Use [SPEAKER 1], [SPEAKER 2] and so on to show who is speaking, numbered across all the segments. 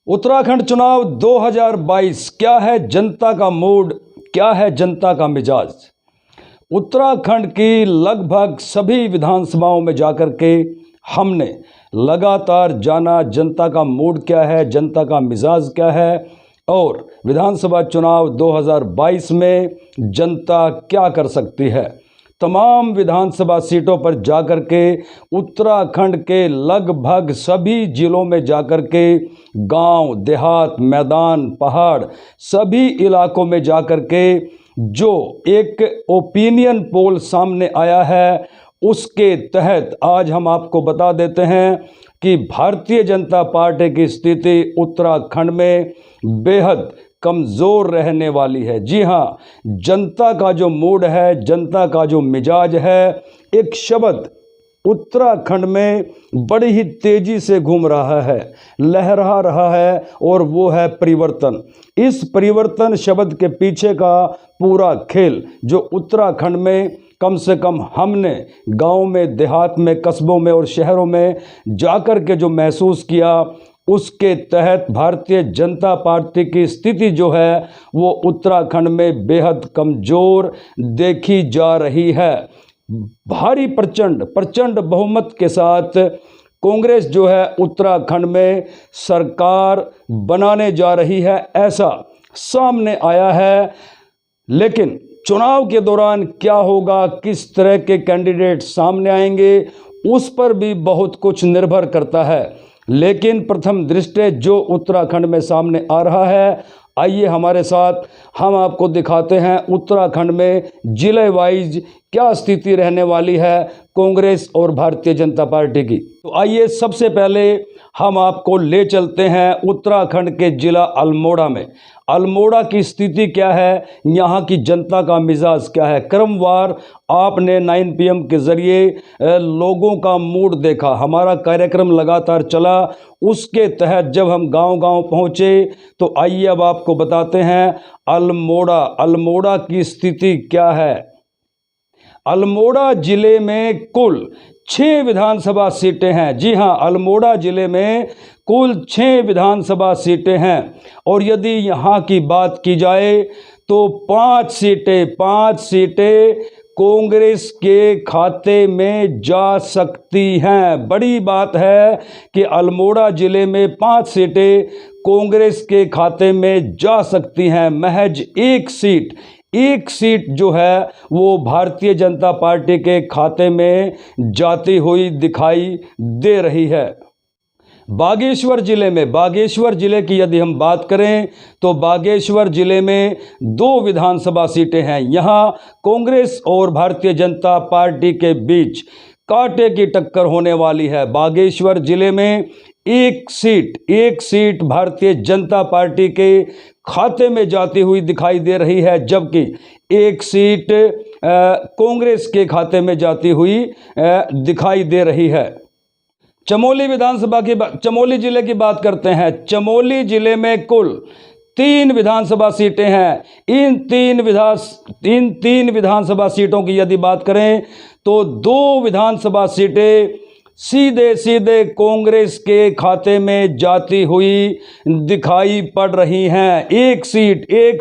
[SPEAKER 1] उत्तराखंड चुनाव 2022 क्या है जनता का मूड, क्या है जनता का मिजाज। उत्तराखंड की लगभग सभी विधानसभाओं में जाकर के हमने लगातार जाना जनता का मूड क्या है, जनता का मिजाज क्या है और विधानसभा चुनाव 2022 में जनता क्या कर सकती है। तमाम विधानसभा सीटों पर जाकर के उत्तराखंड के लगभग सभी जिलों में जाकर के गांव, देहात, मैदान, पहाड़ सभी इलाकों में जाकर के जो एक ओपिनियन पोल सामने आया है उसके तहत आज हम आपको बता देते हैं कि भारतीय जनता पार्टी की स्थिति उत्तराखंड में बेहद कमज़ोर रहने वाली है। जी हाँ, जनता का जो मूड है, जनता का जो मिजाज है, एक शब्द उत्तराखंड में बड़ी ही तेज़ी से घूम रहा है, लहरा रहा है और वो है परिवर्तन। इस परिवर्तन शब्द के पीछे का पूरा खेल जो उत्तराखंड में कम से कम हमने गाँव में, देहात में, कस्बों में और शहरों में जाकर के जो महसूस किया उसके तहत भारतीय जनता पार्टी की स्थिति जो है वो उत्तराखंड में बेहद कमज़ोर देखी जा रही है। भारी प्रचंड बहुमत के साथ कांग्रेस जो है उत्तराखंड में सरकार बनाने जा रही है, ऐसा सामने आया है। लेकिन चुनाव के दौरान क्या होगा, किस तरह के कैंडिडेट सामने आएंगे, उस पर भी बहुत कुछ निर्भर करता है। लेकिन प्रथम दृष्टया जो उत्तराखंड में सामने आ रहा है, आइए हमारे साथ हम आपको दिखाते हैं उत्तराखंड में जिले वाइज क्या स्थिति रहने वाली है कांग्रेस और भारतीय जनता पार्टी की। तो आइए सबसे पहले हम आपको ले चलते हैं उत्तराखंड के जिला अल्मोड़ा में। अल्मोड़ा की स्थिति क्या है, यहाँ की जनता का मिजाज क्या है। क्रमवार आपने 9 PM के ज़रिए लोगों का मूड देखा, हमारा कार्यक्रम लगातार चला। उसके तहत जब हम गांव-गांव पहुँचे तो आइए अब आपको बताते हैं अल्मोड़ा की स्थिति क्या है। अल्मोड़ा जिले में कुल 6 विधानसभा सीटें हैं। जी हाँ, अल्मोड़ा जिले में कुल 6 विधानसभा सीटें हैं और यदि यहाँ की बात की जाए तो 5 सीटें कांग्रेस के खाते में जा सकती हैं। बड़ी बात है कि अल्मोड़ा जिले में 5 सीटें कांग्रेस के खाते में जा सकती हैं। महज एक सीट जो है वो भारतीय जनता पार्टी के खाते में जाती हुई दिखाई दे रही है। बागेश्वर जिले की यदि हम बात करें तो बागेश्वर जिले में 2 विधानसभा सीटें हैं। यहाँ कांग्रेस और भारतीय जनता पार्टी के बीच कांटे की टक्कर होने वाली है। बागेश्वर जिले में एक सीट भारतीय जनता पार्टी के खाते में जाती हुई दिखाई दे रही है, जबकि एक सीट कांग्रेस के खाते में जाती हुई दिखाई दे रही है। चमोली जिले की बात करते हैं। चमोली जिले में कुल 3 विधानसभा सीटें हैं। इन तीन विधानसभा सीटों की यदि बात करें तो 2 विधानसभा सीटें सीधे कांग्रेस के खाते में जाती हुई दिखाई पड़ रही हैं। एक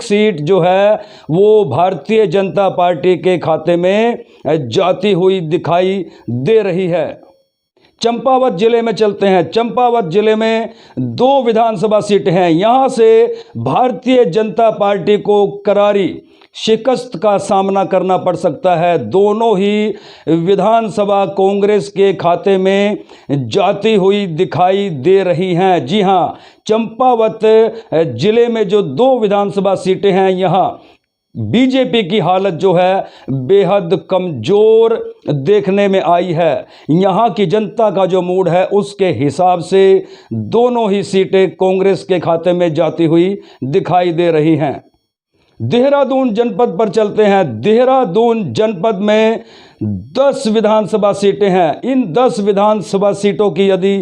[SPEAKER 1] सीट जो है वो भारतीय जनता पार्टी के खाते में जाती हुई दिखाई दे रही है। चंपावत जिले में चलते हैं। चंपावत जिले में 2 विधानसभा सीटें हैं। यहाँ से भारतीय जनता पार्टी को करारी शिकस्त का सामना करना पड़ सकता है। दोनों ही विधानसभा कांग्रेस के खाते में जाती हुई दिखाई दे रही हैं। जी हाँ, चंपावत जिले में जो 2 विधानसभा सीटें हैं, यहाँ बीजेपी की हालत जो है बेहद कमज़ोर देखने में आई है। यहाँ की जनता का जो मूड है उसके हिसाब से दोनों ही सीटें कांग्रेस के खाते में जाती हुई दिखाई दे रही हैं। देहरादून जनपद पर चलते हैं। देहरादून जनपद में 10 विधानसभा सीटें हैं। इन 10 विधानसभा सीटों की यदि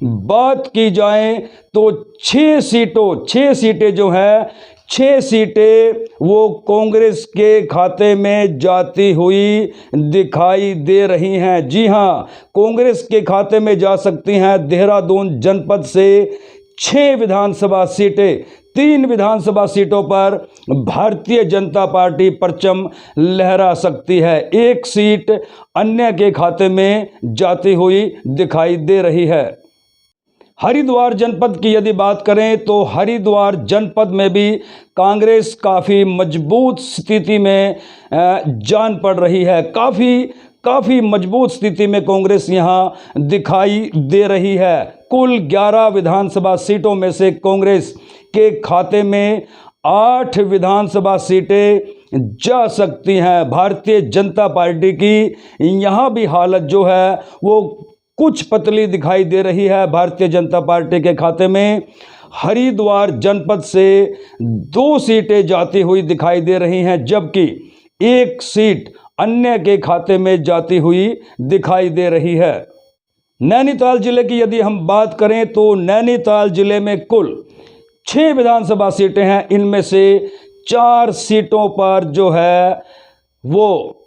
[SPEAKER 1] बात की जाए तो 6 सीटें जो हैं 6 सीटें वो कांग्रेस के खाते में जाती हुई दिखाई दे रही हैं। जी हां, कांग्रेस के खाते में जा सकती हैं। देहरादून जनपद से 6 विधानसभा सीटें, 3 विधानसभा सीटों पर भारतीय जनता पार्टी परचम लहरा सकती है। एक सीट अन्य के खाते में जाती हुई दिखाई दे रही है। हरिद्वार जनपद की यदि बात करें तो हरिद्वार जनपद में भी कांग्रेस काफ़ी मजबूत स्थिति में जान पड़ रही है। काफ़ी मजबूत स्थिति में कांग्रेस यहाँ दिखाई दे रही है। कुल 11 विधानसभा सीटों में से कांग्रेस के खाते में 8 विधानसभा सीटें जा सकती हैं। भारतीय जनता पार्टी की यहाँ भी हालत जो है वो कुछ पतली दिखाई दे रही है। भारतीय जनता पार्टी के खाते में हरिद्वार जनपद से 2 सीटें जाती हुई दिखाई दे रही हैं, जबकि 1 सीट अन्य के खाते में जाती हुई दिखाई दे रही है। नैनीताल जिले की यदि हम बात करें तो नैनीताल जिले में कुल 6 विधानसभा सीटें हैं। इनमें से 4 सीटों पर जो है वो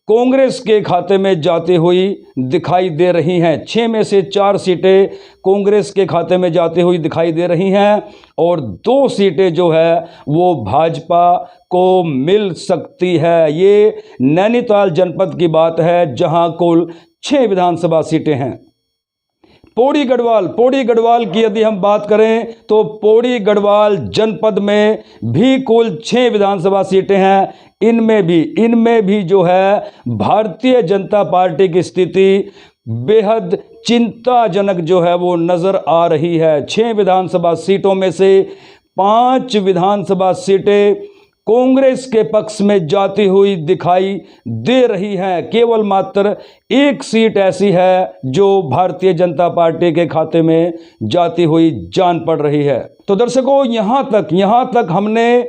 [SPEAKER 1] कांग्रेस के खाते में जाती हुई दिखाई दे रही हैं। 6 में से 4 सीटें कांग्रेस के खाते में जाती हुई दिखाई दे रही हैं और 2 सीटें जो है वो भाजपा को मिल सकती है। ये नैनीताल जनपद की बात है जहां कुल 6 विधानसभा सीटें हैं। पौड़ी गढ़वाल की यदि हम बात करें तो पौड़ी गढ़वाल जनपद में भी कुल 6 विधानसभा सीटें हैं। इनमें भी जो है भारतीय जनता पार्टी की स्थिति बेहद चिंताजनक जो है वो नज़र आ रही है। 6 विधानसभा सीटों में से 5 विधानसभा सीटें कांग्रेस के पक्ष में जाती हुई दिखाई दे रही हैं। केवल मात्र 1 सीट ऐसी है जो भारतीय जनता पार्टी के खाते में जाती हुई जान पड़ रही है। तो दर्शकों, यहाँ तक हमने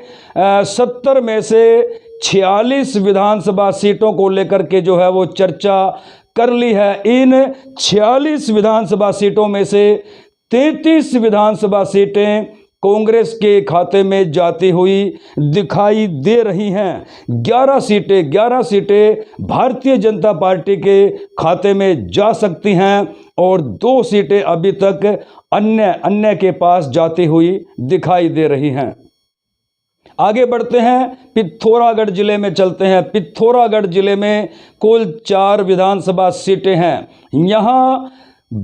[SPEAKER 1] 70 में से 46 विधानसभा सीटों को लेकर के जो है वो चर्चा कर ली है। इन 46 विधानसभा सीटों में से 33 विधानसभा सीटें कांग्रेस के खाते में जाती हुई दिखाई दे रही हैं। 11 सीटें भारतीय जनता पार्टी के खाते में जा सकती हैं और 2 सीटें अभी तक अन्य के पास जाती हुई दिखाई दे रही हैं। आगे बढ़ते हैं, पिथौरागढ़ जिले में चलते हैं। पिथौरागढ़ जिले में कुल 4 विधानसभा सीटें हैं। यहाँ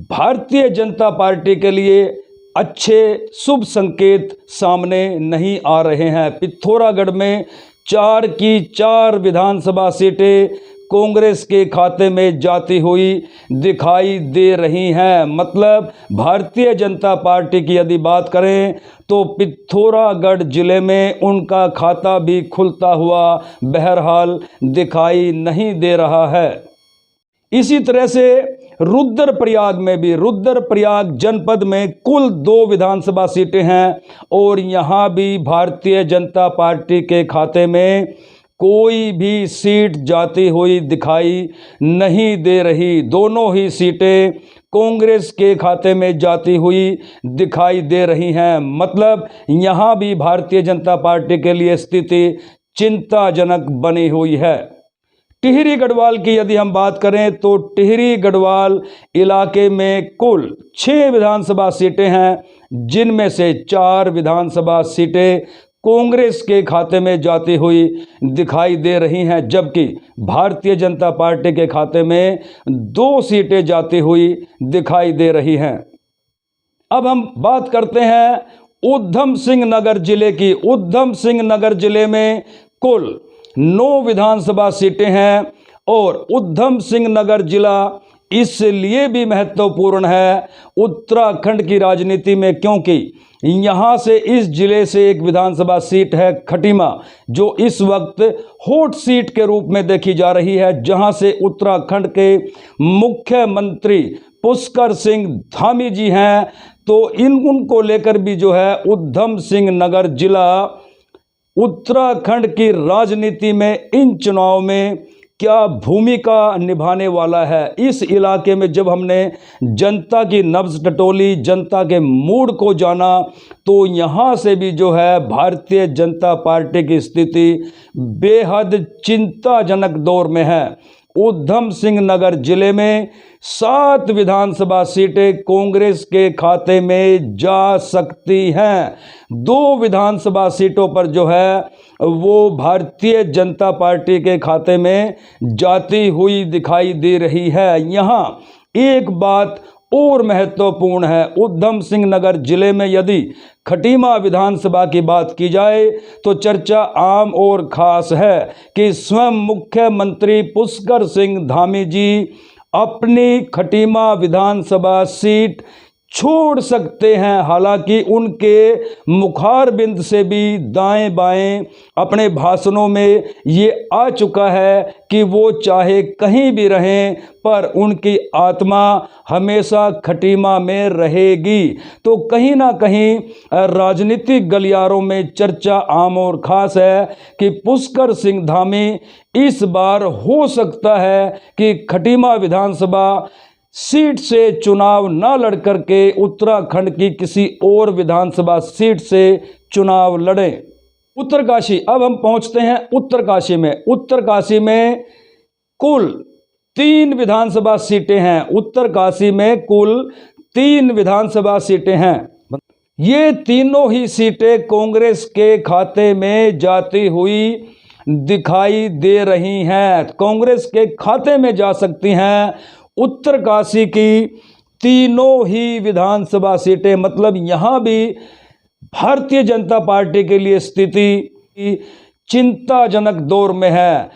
[SPEAKER 1] भारतीय जनता पार्टी के लिए अच्छे शुभ संकेत सामने नहीं आ रहे हैं। पिथौरागढ़ में 4 की 4 विधानसभा सीटें कांग्रेस के खाते में जाती हुई दिखाई दे रही हैं। मतलब भारतीय जनता पार्टी की यदि बात करें तो पिथौरागढ़ जिले में उनका खाता भी खुलता हुआ बहरहाल दिखाई नहीं दे रहा है। इसी तरह से रुद्रप्रयाग जनपद में कुल 2 विधानसभा सीटें हैं और यहाँ भी भारतीय जनता पार्टी के खाते में कोई भी सीट जाती हुई दिखाई नहीं दे रही। दोनों ही सीटें कांग्रेस के खाते में जाती हुई दिखाई दे रही हैं। मतलब यहाँ भी भारतीय जनता पार्टी के लिए स्थिति चिंताजनक बनी हुई है। टिहरी गढ़वाल की यदि हम बात करें तो टिहरी गढ़वाल इलाके में कुल 6 विधानसभा सीटें हैं, जिनमें से 4 विधानसभा सीटें कांग्रेस के खाते में जाती हुई दिखाई दे रही हैं, जबकि भारतीय जनता पार्टी के खाते में 2 सीटें जाती हुई दिखाई दे रही हैं। अब हम बात करते हैं उधम सिंह नगर जिले की। उधम सिंह नगर जिले में कुल 9 विधानसभा सीटें हैं और उधम सिंह नगर जिला इसलिए भी महत्वपूर्ण है उत्तराखंड की राजनीति में, क्योंकि यहाँ से इस जिले से एक विधानसभा सीट है खटीमा, जो इस वक्त हॉट सीट के रूप में देखी जा रही है, जहाँ से उत्तराखंड के मुख्यमंत्री पुष्कर सिंह धामी जी हैं। तो उनको लेकर भी जो है उधम सिंह नगर जिला उत्तराखंड की राजनीति में इन चुनाव में क्या भूमिका निभाने वाला है। इस इलाके में जब हमने जनता की नब्ज टटोली, जनता के मूड को जाना, तो यहाँ से भी जो है भारतीय जनता पार्टी की स्थिति बेहद चिंताजनक दौर में है। उधम सिंह नगर जिले में 7 विधानसभा सीटें कांग्रेस के खाते में जा सकती हैं। 2 विधानसभा सीटों पर जो है वो भारतीय जनता पार्टी के खाते में जाती हुई दिखाई दे रही है। यहाँ एक बात और महत्वपूर्ण है, उधम सिंह नगर जिले में यदि खटीमा विधानसभा की बात की जाए तो चर्चा आम और खास है कि स्वयं मुख्यमंत्री पुष्कर सिंह धामी जी अपनी खटीमा विधानसभा सीट छोड़ सकते हैं। हालांकि उनके मुखारबिंद से भी दाएं बाएं अपने भाषणों में ये आ चुका है कि वो चाहे कहीं भी रहें पर उनकी आत्मा हमेशा खटीमा में रहेगी। तो कहीं ना कहीं राजनीतिक गलियारों में चर्चा आम और खास है कि पुष्कर सिंह धामी इस बार हो सकता है कि खटीमा विधानसभा सीट से चुनाव न लड़ करके उत्तराखंड की किसी और विधानसभा सीट से चुनाव लड़ें। उत्तरकाशी, अब हम पहुंचते हैं उत्तरकाशी में। उत्तरकाशी में कुल 3 विधानसभा सीटें हैं। उत्तरकाशी में कुल 3 विधानसभा सीटें हैं। ये तीनों ही सीटें कांग्रेस के खाते में जाती हुई दिखाई दे रही हैं, कांग्रेस के खाते में जा सकती हैं। उत्तरकाशी की तीनों ही विधानसभा सीटें, मतलब यहां भी भारतीय जनता पार्टी के लिए स्थिति चिंताजनक दौर में है।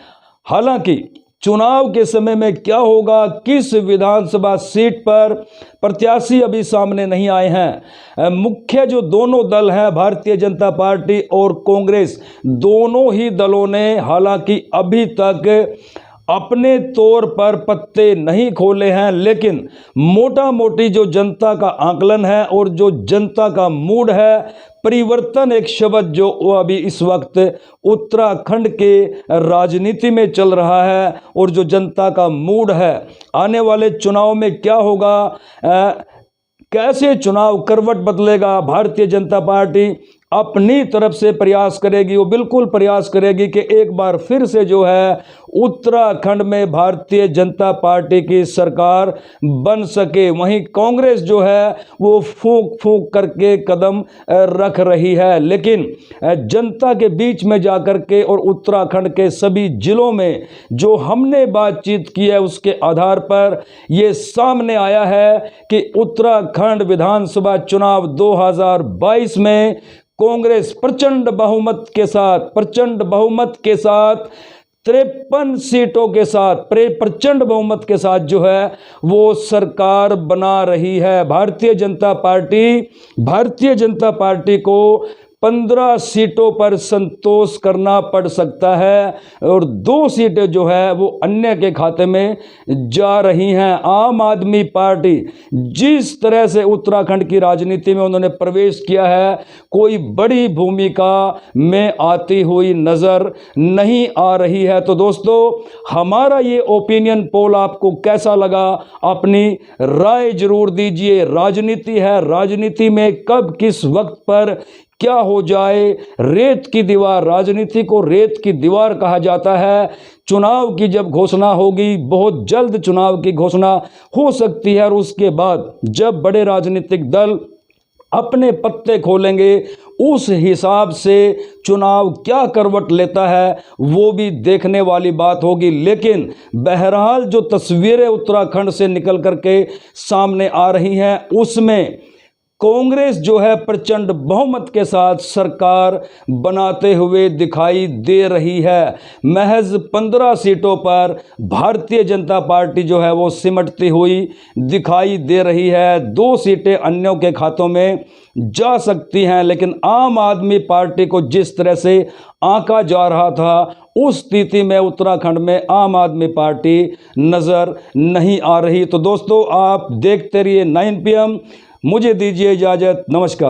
[SPEAKER 1] हालांकि चुनाव के समय में क्या होगा, किस विधानसभा सीट पर प्रत्याशी अभी सामने नहीं आए हैं। मुख्य जो दोनों दल हैं, भारतीय जनता पार्टी और कांग्रेस, दोनों ही दलों ने हालांकि अभी तक अपने तौर पर पत्ते नहीं खोले हैं, लेकिन मोटा मोटी जो जनता का आकलन है और जो जनता का मूड है, परिवर्तन एक शब्द जो अभी इस वक्त उत्तराखंड के राजनीति में चल रहा है और जो जनता का मूड है, आने वाले चुनाव में क्या होगा, कैसे चुनाव करवट बदलेगा। भारतीय जनता पार्टी अपनी तरफ से प्रयास करेगी, वो बिल्कुल प्रयास करेगी कि एक बार फिर से जो है उत्तराखंड में भारतीय जनता पार्टी की सरकार बन सके। वहीं कांग्रेस जो है वो फूंक फूंक करके कदम रख रही है, लेकिन जनता के बीच में जाकर के और उत्तराखंड के सभी जिलों में जो हमने बातचीत की है उसके आधार पर ये सामने आया है कि उत्तराखंड विधानसभा चुनाव 2022 में कांग्रेस प्रचंड बहुमत के साथ 53 सीटों के साथ प्रचंड बहुमत के साथ जो है वो सरकार बना रही है। भारतीय जनता पार्टी को 15 सीटों पर संतोष करना पड़ सकता है और 2 सीटें जो है वो अन्य के खाते में जा रही हैं। आम आदमी पार्टी जिस तरह से उत्तराखंड की राजनीति में उन्होंने प्रवेश किया है, कोई बड़ी भूमिका में आती हुई नज़र नहीं आ रही है। तो दोस्तों, हमारा ये ओपिनियन पोल आपको कैसा लगा, अपनी राय जरूर दीजिए। राजनीति है, राजनीति में कब किस वक्त पर क्या हो जाए, रेत की दीवार, राजनीति को रेत की दीवार कहा जाता है। चुनाव की जब घोषणा होगी, बहुत जल्द चुनाव की घोषणा हो सकती है और उसके बाद जब बड़े राजनीतिक दल अपने पत्ते खोलेंगे, उस हिसाब से चुनाव क्या करवट लेता है वो भी देखने वाली बात होगी। लेकिन बहरहाल जो तस्वीरें उत्तराखंड से निकल करके सामने आ रही हैं उसमें कांग्रेस जो है प्रचंड बहुमत के साथ सरकार बनाते हुए दिखाई दे रही है। महज 15 सीटों पर भारतीय जनता पार्टी जो है वो सिमटती हुई दिखाई दे रही है। 2 सीटें अन्यों के खातों में जा सकती हैं, लेकिन आम आदमी पार्टी को जिस तरह से आंका जा रहा था उस स्थिति में उत्तराखंड में आम आदमी पार्टी नज़र नहीं आ रही। तो दोस्तों, आप देखते रहिए 9 PM। मुझे दीजिए इजाज़त। नमस्कार।